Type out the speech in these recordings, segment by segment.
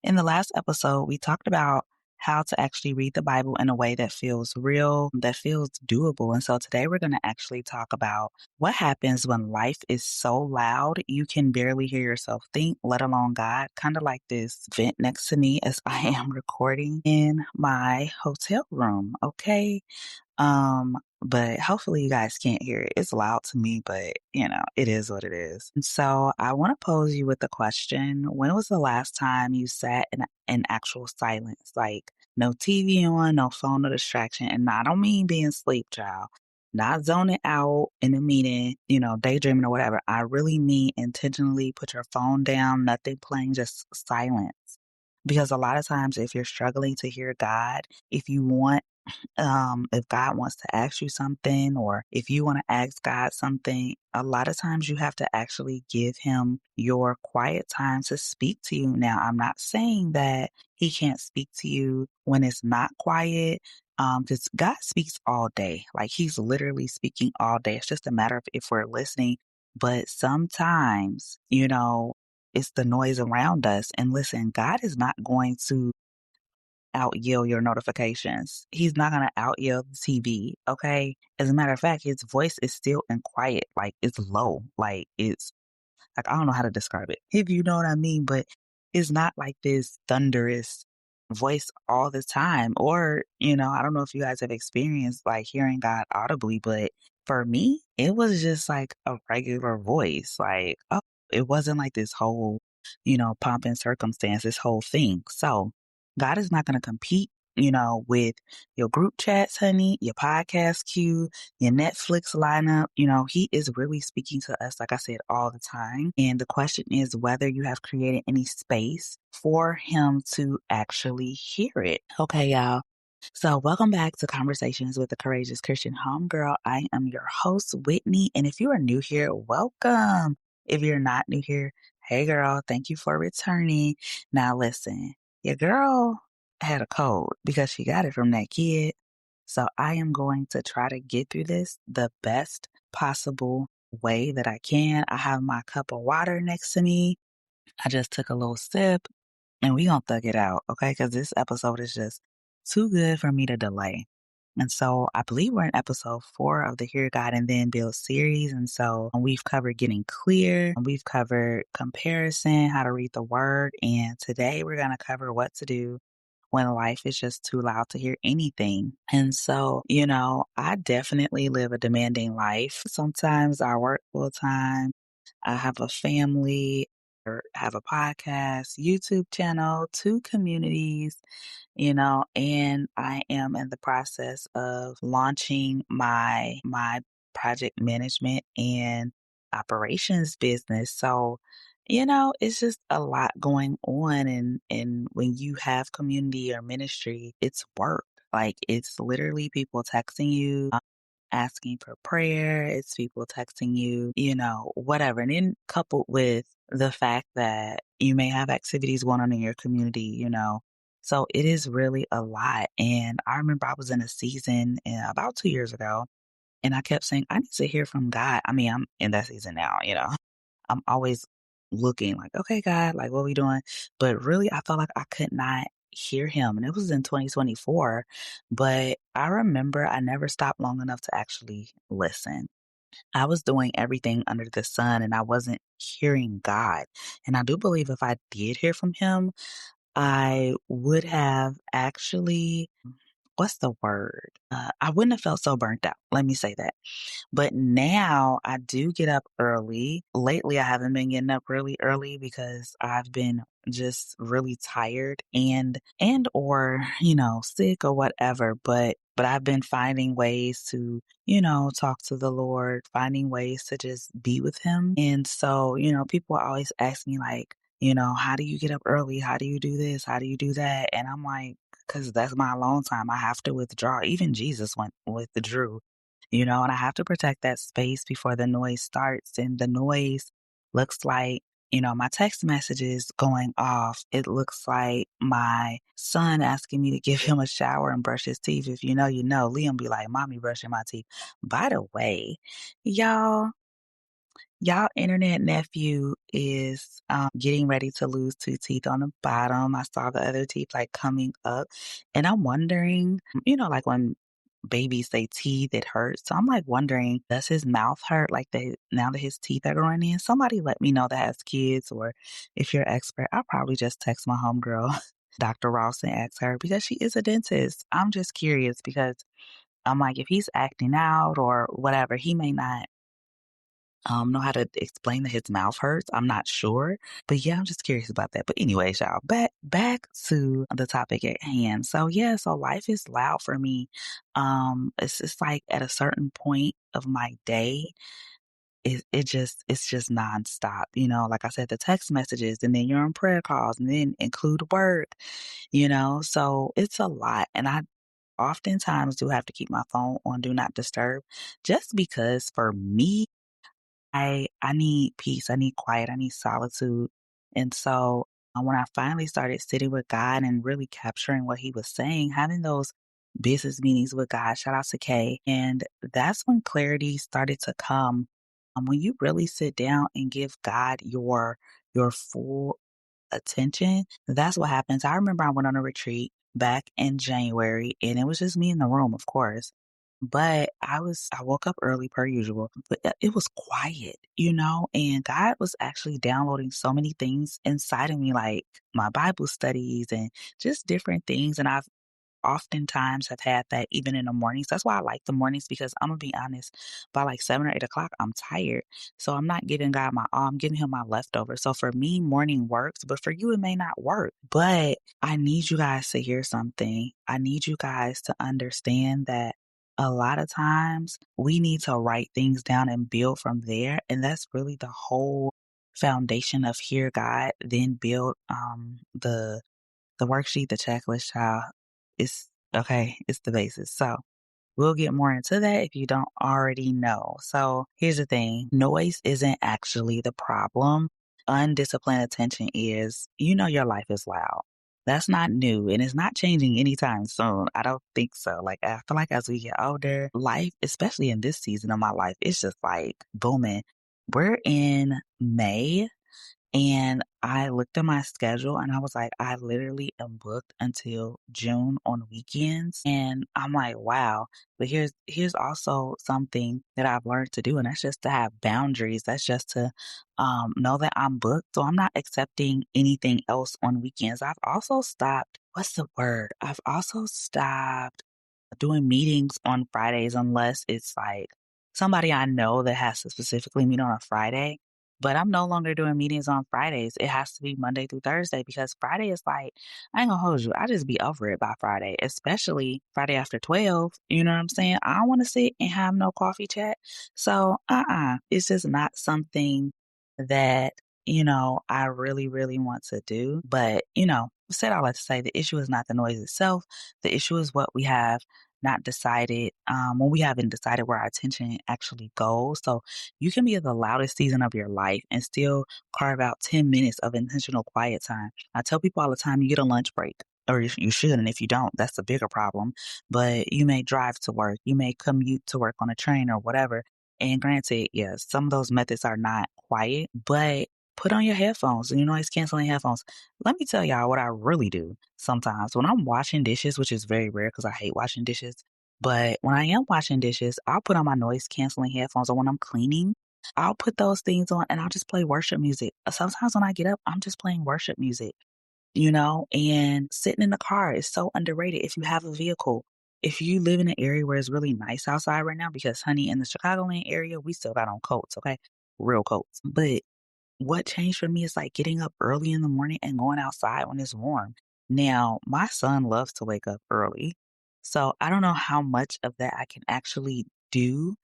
In the last episode, we talked about how to actually read the Bible in a way that feels real, that feels doable. And so today we're going to actually talk about what happens when life is so loud you can barely hear yourself think, let alone God. Kind of like this vent next to me as I am recording in my hotel room. Okay. But hopefully you guys can't hear it. It's loud to me, but it is what it is. And so I want to pose you with the question, when was the last time you sat in actual silence? Like no TV on, no phone, no distraction. And I don't mean being sleep, child. Not zoning out in a meeting, daydreaming or whatever. I really mean intentionally put your phone down, nothing playing, just silence. Because a lot of times if you're struggling to hear God, if God wants to ask you something or if you want to ask God something, a lot of times you have to actually give him your quiet time to speak to you. Now, I'm not saying that he can't speak to you when it's not quiet. Because God speaks all day. Like he's literally speaking all day. It's just a matter of if we're listening. But sometimes, it's the noise around us. And listen, God is not going to out yell your notifications. He's not gonna out yell the TV, okay? As a matter of fact, his voice is still in quiet, like it's low, like it's like I don't know how to describe it, if you know what I mean, but it's not like this thunderous voice all the time. Or, I don't know if you guys have experienced like hearing God audibly, but for me, it was just like a regular voice. Like, oh, it wasn't like this whole, pomp and circumstance, this whole thing. So God is not gonna compete, with your group chats, honey, your podcast queue, your Netflix lineup. He is really speaking to us, like I said, all the time. And the question is whether you have created any space for him to actually hear it. Okay, y'all. So, welcome back to Conversations with the Courageous Christian Homegirl. I am your host, Whitney. And if you are new here, welcome. If you're not new here, hey, girl, thank you for returning. Now, listen, your girl had a cold because she got it from that kid. So, I am going to try to get through this the best possible way that I can. I have my cup of water next to me. I just took a little sip and we gonna thug it out, okay? Because this episode is just too good for me to delay. And so I believe we're in episode 4 of the Hear God and Then Build series. And so we've covered getting clear, and we've covered comparison, how to read the word. And today we're going to cover what to do when life is just too loud to hear anything. And so, I definitely live a demanding life. Sometimes I work full time. I have a family or have a podcast, YouTube channel, 2 communities, and I am in the process of launching my project management and operations business. So, it's just a lot going on, and when you have community or ministry, it's work. Like it's literally people texting you, asking for prayer. It's people texting you, whatever. And then coupled with the fact that you may have activities going on in your community. So it is really a lot. And I remember I was in a season about 2 years ago, and I kept saying, I need to hear from God. I mean, I'm in that season now. I'm always looking like, okay, God, like what we doing? But really, I felt like I could not hear him. And it was in 2024. But I remember I never stopped long enough to actually listen. I was doing everything under the sun and I wasn't hearing God. And I do believe if I did hear from him, I would have actually, what's the word? I wouldn't have felt so burnt out. Let me say that. But now I do get up early. Lately, I haven't been getting up really early because I've been just really tired and or sick or whatever. But I've been finding ways to talk to the Lord, finding ways to just be with Him. And so people always ask me like, how do you get up early? How do you do this? How do you do that? And I'm like, because that's my alone time. I have to withdraw. Even Jesus withdrew, and I have to protect that space before the noise starts. And the noise looks like, my text messages going off. It looks like my son asking me to give him a shower and brush his teeth. If you know, you know. Liam be like, Mommy brushing my teeth. By the way, y'all, Y'all internet nephew is getting ready to lose 2 teeth on the bottom. I saw the other teeth like coming up. And I'm wondering, like when babies say teeth, it hurts. So I'm like wondering, does his mouth hurt like now that his teeth are growing in? Somebody let me know that has kids, or if you're expert, I'll probably just text my homegirl, Dr. Ross, and ask her because she is a dentist. I'm just curious because I'm like, if he's acting out or whatever, he may not know how to explain that his mouth hurts. I'm not sure. But yeah, I'm just curious about that. But anyways, y'all, back to the topic at hand. So yeah, so life is loud for me. It's just like at a certain point of my day, it's just nonstop. Like I said, the text messages and then you're on prayer calls and then include work. So it's a lot. And I oftentimes do have to keep my phone on do not disturb just because for me I need peace, I need quiet, I need solitude, and so, when I finally started sitting with God and really capturing what he was saying, having those business meetings with God, shout out to Kay, and that's when clarity started to come. When you really sit down and give God your full attention, that's what happens. I remember I went on a retreat back in January and it was just me in the room, of course. But I woke up early per usual, but it was quiet, and God was actually downloading so many things inside of me, like my Bible studies and just different things. And I've oftentimes have had that even in the mornings. That's why I like the mornings because I'm gonna be honest, by like 7 or 8 o'clock, I'm tired. So I'm not giving God my all, I'm giving him my leftovers. So for me, morning works, but for you, it may not work. But I need you guys to hear something. I need you guys to understand that a lot of times we need to write things down and build from there. And that's really the whole foundation of hear God, then build the worksheet, the checklist, child, is okay. It's the basis. So we'll get more into that if you don't already know. So here's the thing. Noise isn't actually the problem. Undisciplined attention is. Your life is loud. That's not new and it's not changing anytime soon. I don't think so. Like I feel like as we get older, life, especially in this season of my life, it's just like booming. We're in May and I looked at my schedule and I was like, I literally am booked until June on weekends. And I'm like, wow. But here's also something that I've learned to do, and that's just to have boundaries. That's just to know that I'm booked. So I'm not accepting anything else on weekends. I've also stopped, what's the word? I've also stopped doing meetings on Fridays unless it's like somebody I know that has to specifically meet on a Friday. But I'm no longer doing meetings on Fridays. It has to be Monday through Thursday because Friday is like, I ain't gonna hold you. I just be over it by Friday, especially Friday after 12. You know what I'm saying? I don't want to sit and have no coffee chat. So, it's just not something that, I really, really want to do. But, said all that to say the issue is not the noise itself. The issue is what we have not decided, when we haven't decided where our attention actually goes. So you can be in the loudest season of your life and still carve out 10 minutes of intentional quiet time. I tell people all the time, you get a lunch break. Or if you should, and if you don't, that's a bigger problem. But you may drive to work, you may commute to work on a train or whatever. And granted, yes, some of those methods are not quiet, but put on your headphones and your noise canceling headphones. Let me tell y'all what I really do sometimes when I'm washing dishes, which is very rare because I hate washing dishes. But when I am washing dishes, I'll put on my noise canceling headphones, or when I'm cleaning, I'll put those things on and I'll just play worship music. Sometimes when I get up, I'm just playing worship music, and sitting in the car is so underrated if you have a vehicle. If you live in an area where it's really nice outside right now, because honey, in the Chicagoland area, we still got on coats, okay? Real coats. But what changed for me is like getting up early in the morning and going outside when it's warm. Now, my son loves to wake up early. So I don't know how much of that I can actually do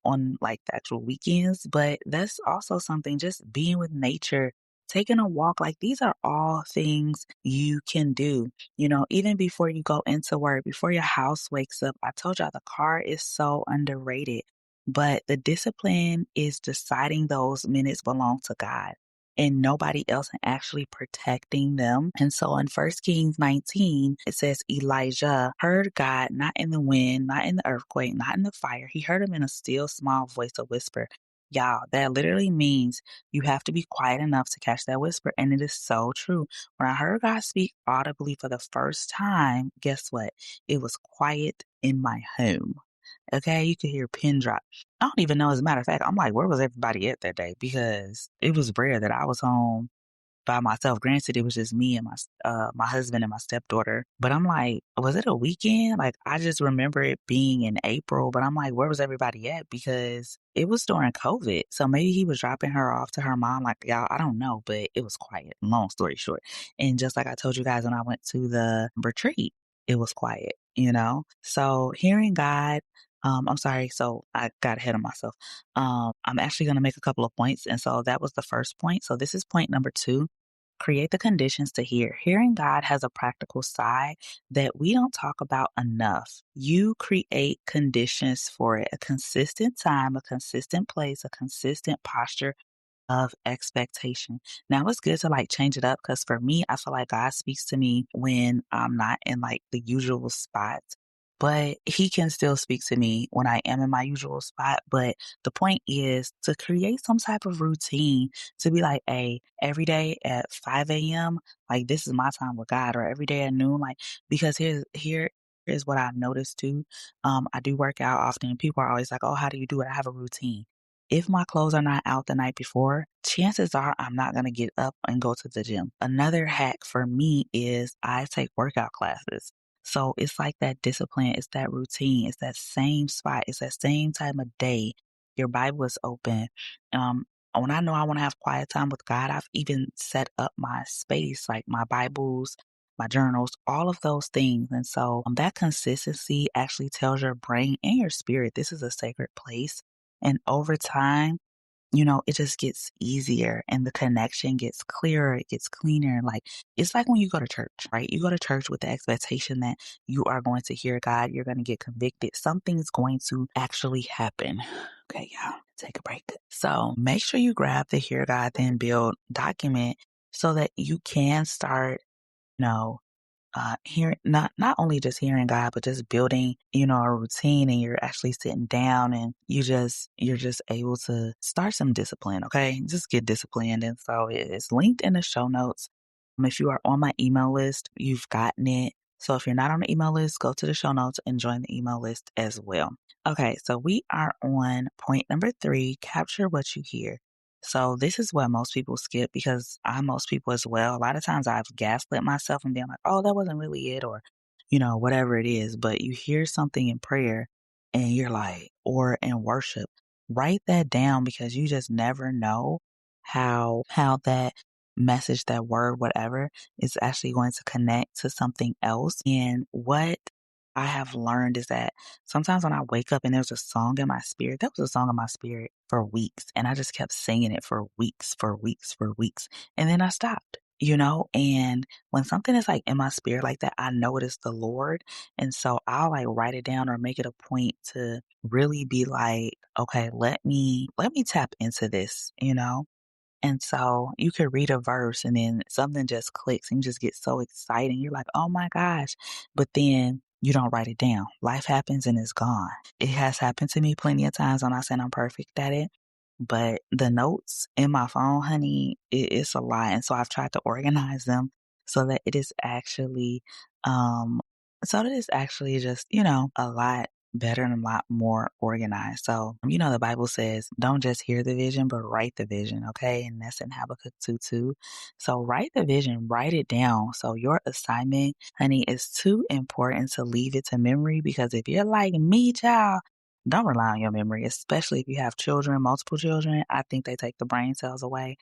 on like the actual weekends, but that's also something, just being with nature, taking a walk. Like these are all things you can do, even before you go into work, before your house wakes up. I told y'all the car is so underrated, but the discipline is deciding those minutes belong to God and nobody else, and actually protecting them. And so in 1 Kings 19, it says Elijah heard God not in the wind, not in the earthquake, not in the fire. He heard him in a still small voice, a whisper. Y'all, that literally means you have to be quiet enough to catch that whisper. And it is so true. When I heard God speak audibly for the first time, guess what? It was quiet in my home. Okay, you could hear a pin drop. I don't even know, as a matter of fact, I'm like, where was everybody at that day? Because it was rare that I was home by myself. Granted, it was just me and my husband and my stepdaughter. But I'm like, was it a weekend? Like, I just remember it being in April, but I'm like, where was everybody at? Because it was during COVID. So maybe he was dropping her off to her mom. Like, y'all, I don't know, but it was quiet. Long story short. And just like I told you guys when I went to the retreat, it was quiet, you know? So hearing God, I'm sorry. So I got ahead of myself. I'm actually going to make a couple of points. And so that was the first point. So this is point number two. Create the conditions to hear. Hearing God has a practical side that we don't talk about enough. You create conditions for it, a consistent time, a consistent place, a consistent posture of expectation. Now it's good to like change it up because for me, I feel like God speaks to me when I'm not in like the usual spot. But he can still speak to me when I am in my usual spot. But the point is to create some type of routine to be like, hey, every day at 5 a.m., like this is my time with God, or every day at noon, like because here's what I've noticed too. I do work out often and people are always like, oh, how do you do it? I have a routine. If my clothes are not out the night before, chances are I'm not going to get up and go to the gym. Another hack for me is I take workout classes. So it's like that discipline, it's that routine, it's that same spot, it's that same time of day. Your Bible is open. Um, when I know I want to have quiet time with God, I've even set up my space, like my Bibles, my journals, all of those things. And so that consistency actually tells your brain and your spirit this is a sacred place. And over time, it just gets easier and the connection gets clearer, it gets cleaner. Like it's like when you go to church, right? You go to church with the expectation that you are going to hear God, you're going to get convicted, something's going to actually happen. Okay, y'all, take a break. So make sure you grab the Hear God Then Build document so that you can start, you know, hearing not only just hearing God, but just building, a routine and you're actually sitting down and you're just able to start some discipline. Okay. Just get disciplined. And so it's linked in the show notes. If you are on my email list, you've gotten it. So if you're not on the email list, go to the show notes and join the email list as well. Okay. So we are on point number 3, capture what you hear. So this is what most people skip because I'm most people as well. A lot of times I've gaslit myself and being like, oh, that wasn't really it, or, whatever it is. But you hear something in prayer and you're like, or in worship, write that down because you just never know how that message, that word, whatever, is actually going to connect to something else. And what I have learned is that sometimes when I wake up and there's a song in my spirit, that was a song in my spirit for weeks. And I just kept singing it for weeks, for weeks, for weeks. And then I stopped, and when something is like in my spirit like that, I know it is the Lord. And so I'll like write it down or make it a point to really be like, okay, let me tap into this. And so you could read a verse and then something just clicks and you just get so excited. You're like, oh my gosh. But then you don't write it down. Life happens and it's gone. It has happened to me plenty of times. I'm not saying I'm perfect at it, but the notes in my phone, honey, it's a lot. And so I've tried to organize them so that it is actually, um, just, a lot better and a lot more organized. So, the Bible says, don't just hear the vision, but write the vision. Okay. And that's in Habakkuk 2:2. So write the vision, write it down. So your assignment, honey, is too important to leave it to memory because if you're like me, child, don't rely on your memory, especially if you have children, multiple children. I think they take the brain cells away.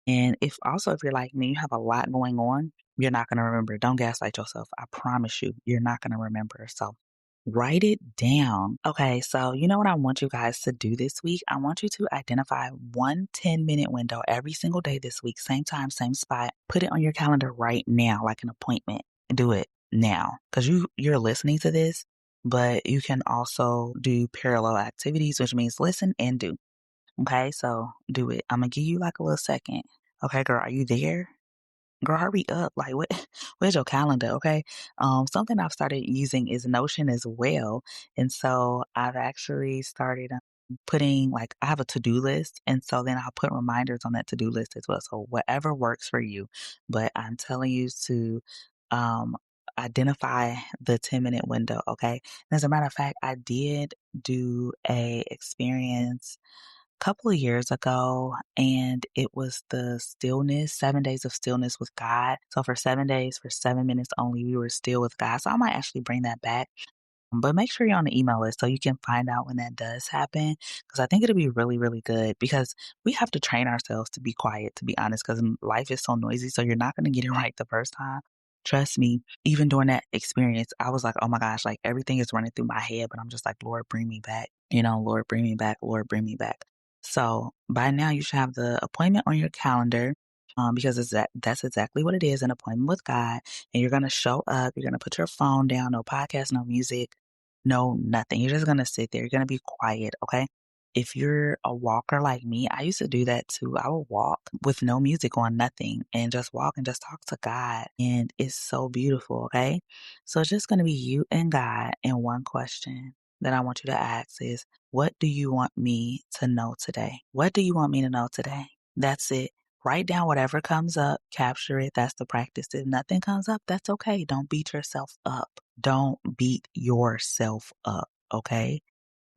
And if you're like me, you have a lot going on, you're not going to remember. Don't gaslight yourself. I promise you, you're not going to remember. So write it down. Okay, so you know what I want you guys to do this week? I want you to identify one 10-minute window every single day this week, same time, same spot. Put it on your calendar right now, like an appointment. Do it now because you're listening to this, but you can also do parallel activities, which means listen and do. Okay, so do it. I'm gonna give you like a little second. Okay, girl, are you there? Girl, hurry up. Like, what, where's your calendar? Okay. Something I've started using is Notion as well. And so I've actually started putting like I have a to-do list, and so then I'll put reminders on that to-do list as well. So whatever works for you. But I'm telling you to um identify the 10-minute window, okay? And as a matter of fact, I did do a experience a couple of years ago, and it was the stillness, 7 days of stillness with God. So for 7 days, for 7 minutes only, we were still with God. So I might actually bring that back, but make sure you're on the email list so you can find out when that does happen. Because I think it'll be really, really good because we have to train ourselves to be quiet, to be honest, because life is so noisy. So you're not going to get it right the first time. Trust me, even during that experience, I was like, oh my gosh, like everything is running through my head, but I'm just like, Lord, bring me back. Lord, bring me back. Lord, bring me back. So by now, you should have the appointment on your calendar. Because that's exactly what it is, an appointment with God. And you're going to show up. You're going to put your phone down, no podcast, no music, no, nothing. You're just gonna sit there. You're gonna be quiet, okay? If you're a walker like me, I used to do that too. I would walk with no music on, nothing, and just walk and just talk to God. And it's so beautiful, okay? So it's just gonna be you and God. And one question that I want you to ask is, what do you want me to know today? What do you want me to know today? That's it. Write down whatever comes up, capture it. That's the practice. If nothing comes up, that's okay. Don't beat yourself up. Don't beat yourself up, okay?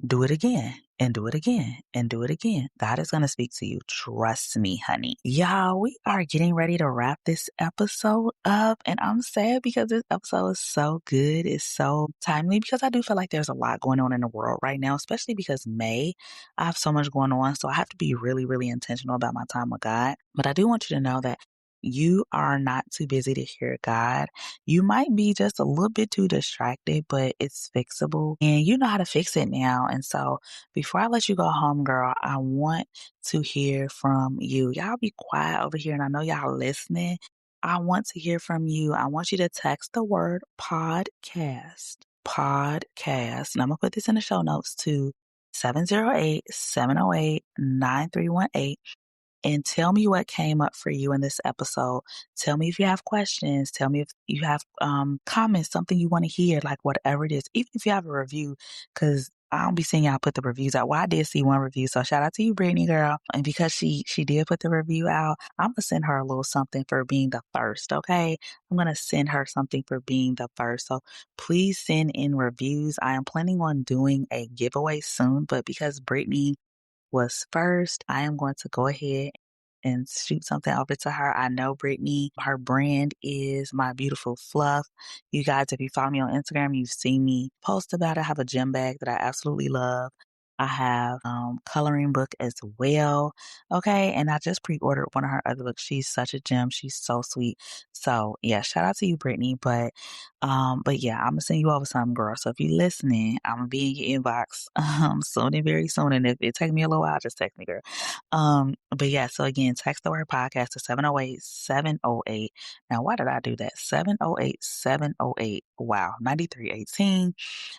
Do it again and do it again and do it again. God is going to speak to you. Trust me, honey. Y'all, we are getting ready to wrap this episode up. And I'm sad because this episode is so good. It's so timely because I do feel like there's a lot going on in the world right now, especially because May, I have so much going on. So I have to be really, really intentional about my time with God. But I do want you to know that you are not too busy to hear God. You might be just a little bit too distracted, but it's fixable and you know how to fix it now. And so before I let you go home, girl, I want to hear from you. Y'all be quiet over here and I know y'all listening. I want to hear from you. I want you to text the word podcast, podcast. And I'm going to put this in the show notes to 708-708-9318 and tell me what came up for you in this episode. Tell me if you have questions. Tell me if you have comments, something you want to hear, like whatever it is. Even if you have a review, because I don't be seeing y'all put the reviews out. Well, I did see one review, so shout out to you, Brittany, girl. And because she did put the review out, I'm gonna send her a little something for being the first. Okay, I'm gonna send her something for being the first. So please send in reviews. I am planning on doing a giveaway soon, but because Brittany was first, I am going to go ahead and shoot something over to her. I know Brittany, her brand is My Beautiful Fluff. You guys, if you follow me on Instagram, you've seen me post about it. I have a gym bag that I absolutely love. I have coloring book as well. Okay. And I just pre-ordered one of her other books. She's such a gem. She's so sweet. So yeah, shout out to you, Brittany. But yeah, I'm gonna send you over something, girl. So if you're listening, I'm gonna be in your inbox soon and very soon. And if it takes me a little while, just text me, girl. But yeah, so again, text the word podcast to 708-708. Now, why did I do that? 708-708. Wow, 9318.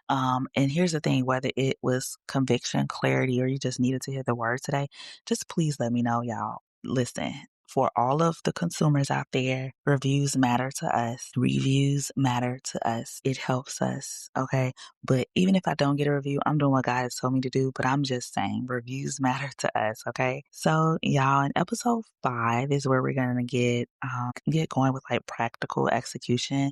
And here's the thing, whether it was conviction, clarity, or you just needed to hear the word today, just please let me know, y'all. Listen, for all of the consumers out there, reviews matter to us. Reviews matter to us. It helps us, okay? But even if I don't get a review, I'm doing what God has told me to do. But I'm just saying, reviews matter to us, okay? So, y'all, in episode 5 is where we're gonna get going with like practical execution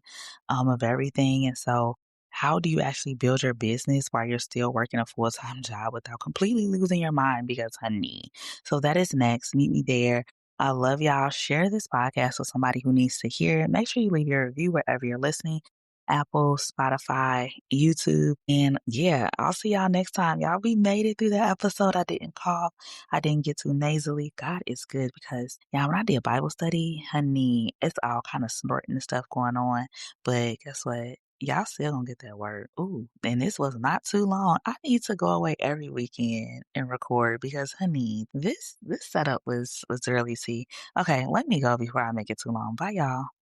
of everything. And so, how do you actually build your business while you're still working a full-time job without completely losing your mind? Because, honey, so that is next. Meet me there. I love y'all. Share this podcast with somebody who needs to hear it. Make sure you leave your review wherever you're listening. Apple, Spotify, YouTube. And yeah, I'll see y'all next time. Y'all, we made it through the episode. I didn't cough. I didn't get too nasally. God is good because, yeah, when I did Bible study, honey, it's all kind of snorting and stuff going on. But guess what? Y'all still gonna get that word. Ooh, and this was not too long. I need to go away every weekend and record because, honey, this setup was really see. Okay, let me go before I make it too long. Bye, y'all.